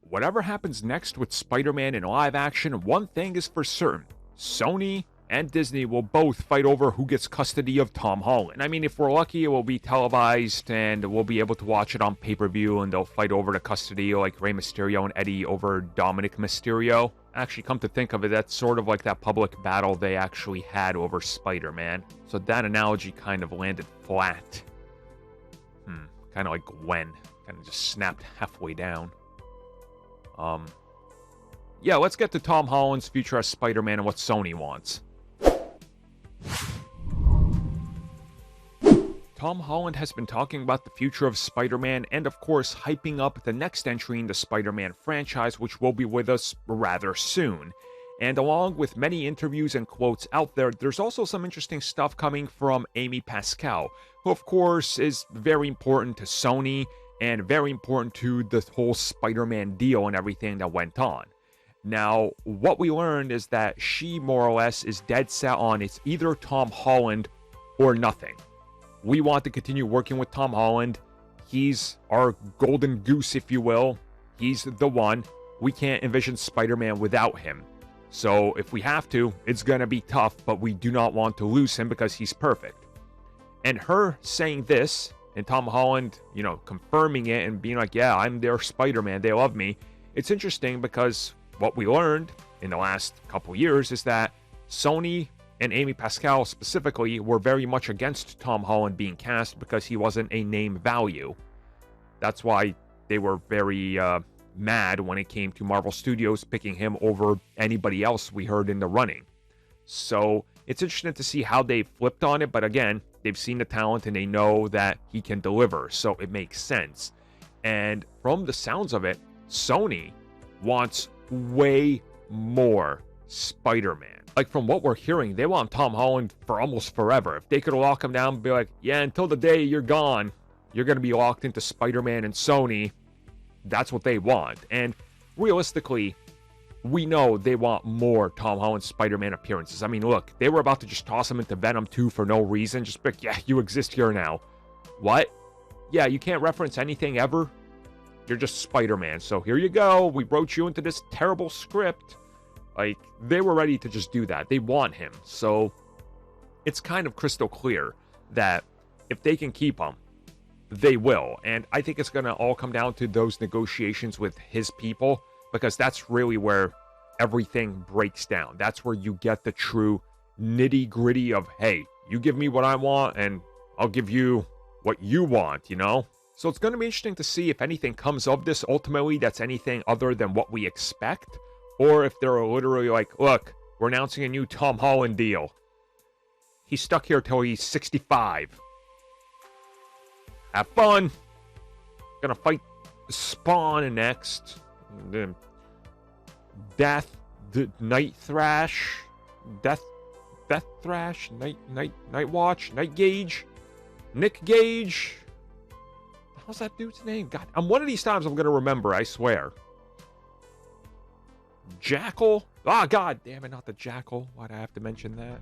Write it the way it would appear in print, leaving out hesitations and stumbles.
whatever happens next with Spider-Man in live action, one thing is for certain. Sony and Disney will both fight over who gets custody of Tom Holland. I mean, if we're lucky, it will be televised and we'll be able to watch it on pay-per-view, and they'll fight over the custody like Rey Mysterio and Eddie over Dominic Mysterio. Actually, come to think of it, that's sort of like that public battle they actually had over Spider-Man. So that analogy kind of landed flat. Kind of like Gwen. Kind of just snapped halfway down. Yeah, let's get to Tom Holland's future as Spider-Man and what Sony wants. Tom Holland has been talking about the future of Spider-Man and, of course, hyping up the next entry in the Spider-Man franchise, which will be with us rather soon. And along with many interviews and quotes out there, there's also some interesting stuff coming from Amy Pascal, who, of course, is very important to Sony and very important to the whole Spider-Man deal and everything that went on. Now, what we learned is that she, more or less, is dead set on it's either Tom Holland or nothing. We want to continue working with Tom Holland. He's our golden goose, if you will. He's the one. We can't envision Spider-Man without him. So if we have to, it's going to be tough, but we do not want to lose him because he's perfect. And her saying this, and Tom Holland, confirming it and being like, yeah, I'm their Spider-Man, they love me. It's interesting because what we learned in the last couple years is that Sony and Amy Pascal specifically were very much against Tom Holland being cast because he wasn't a name value. That's why they were very mad when it came to Marvel Studios picking him over anybody else we heard in the running. So it's interesting to see how they flipped on it, but again, they've seen the talent and they know that he can deliver, so it makes sense. And from the sounds of it, Sony wants way more Spider-Man. Like, from what we're hearing, they want Tom Holland for almost forever. If they could lock him down and be like, yeah, until the day you're gone, you're going to be locked into Spider-Man and Sony, that's what they want. And realistically, we know they want more Tom Holland Spider-Man appearances. I mean, look, they were about to just toss him into Venom 2 for no reason. Just be like, yeah, you exist here now. What? Yeah, you can't reference anything ever? You're just Spider-Man. So here you go. We wrote you into this terrible script. Like, they were ready to just do that. They want him. So it's kind of crystal clear that if they can keep him, they will. And I think it's going to all come down to those negotiations with his people, because that's really where everything breaks down. That's where you get the true nitty-gritty of, hey, you give me what I want and I'll give you what you want, So it's going to be interesting to see if anything comes of this ultimately that's anything other than what we expect, or if they're literally like, look, we're announcing a new Tom Holland deal. He's stuck here till he's 65. Have fun. Gonna fight Spawn next. Night Thrash. Death Thrash. Night Watch. Night Gauge. Nick Gage. What's that dude's name? God, one of these times I'm gonna remember, I swear. Jackal? Ah, God damn it, not the Jackal. Why'd I have to mention that?